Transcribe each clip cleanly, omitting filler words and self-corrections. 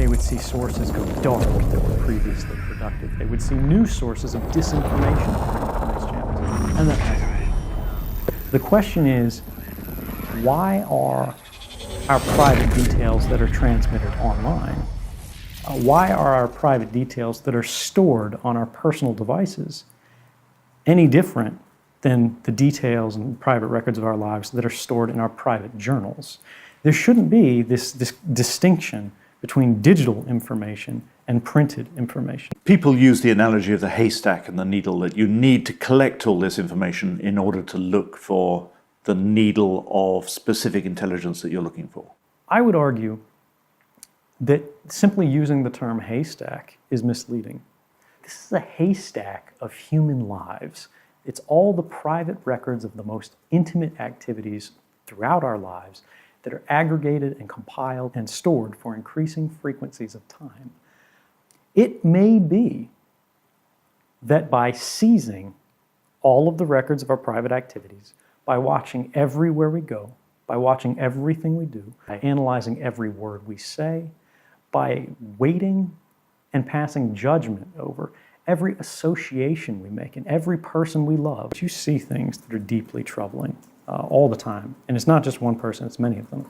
They would see sources go dark that were previously productive. They would see new sources of disinformation on these channels. And then the question is, why are our private details that are transmitted online, why are our private details that are stored on our personal devices any different than the details and private records of our lives that are stored in our private journals? There shouldn't be this distinction between digital information and printed information. People use the analogy of the haystack and the needle, that you need to collect all this information in order to look for the needle of specific intelligence that you're looking for. I would argue that simply using the term haystack is misleading. This is a haystack of human lives. It's all the private records of the most intimate activities throughout our lives that are aggregated and compiled and stored for increasing frequencies of time. It may be that by seizing all of the records of our private activities, by watching everywhere we go, by watching everything we do, by analyzing every word we say, by weighting and passing judgment over every association we make and every person we love, you see things that are deeply troubling all the time. And it's not just one person, it's many of them.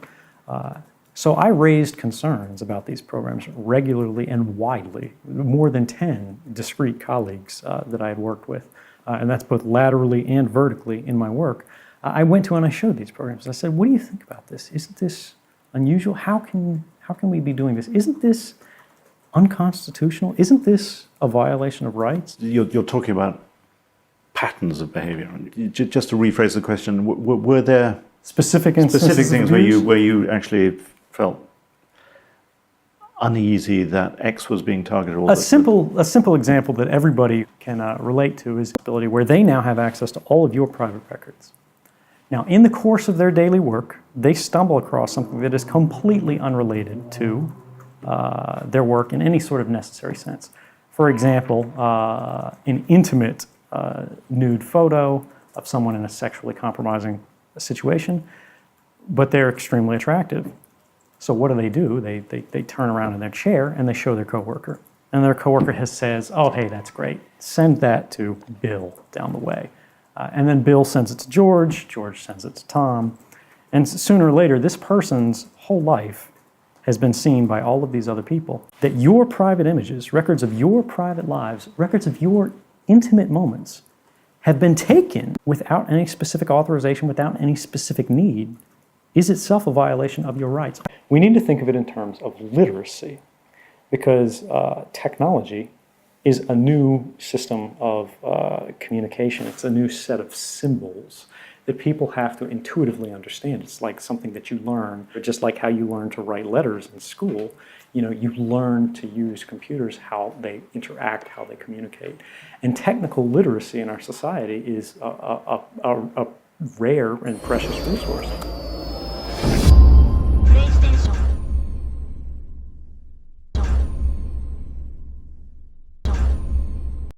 So I raised concerns about these programs regularly and widely, more than 10 discrete colleagues that I had worked with, and that's both laterally and vertically in my work. I went to and I showed these programs. I said, what do you think about this? Isn't this unusual? How can we be doing this? Isn't this unconstitutional? Isn't this a violation of rights? You're talking about patterns of behavior. Just to rephrase the question, were there specific things where you actually felt uneasy that X was being targeted? A simple example that everybody can relate to is the ability where they now have access to all of your private records. Now, in the course of their daily work, they stumble across something that is completely unrelated to their work in any sort of necessary sense. For example, an intimate nude photo of someone in a sexually compromising situation, but they're extremely attractive. So what do? They turn around in their chair and they show their coworker. And their coworker says, oh, hey, that's great. Send that to Bill down the way. And then Bill sends it to George sends it to Tom. And sooner or later, this person's whole life has been seen by all of these other people. That your private images, records of your private lives, records of your intimate moments have been taken without any specific authorization, without any specific need, is itself a violation of your rights. We need to think of it in terms of literacy, because technology is a new system of communication. It's a new set of symbols that people have to intuitively understand. It's like something that you learn, but just like how you learn to write letters in school, you learn to use computers, how they interact, how they communicate. And technical literacy in our society is a rare and precious resource.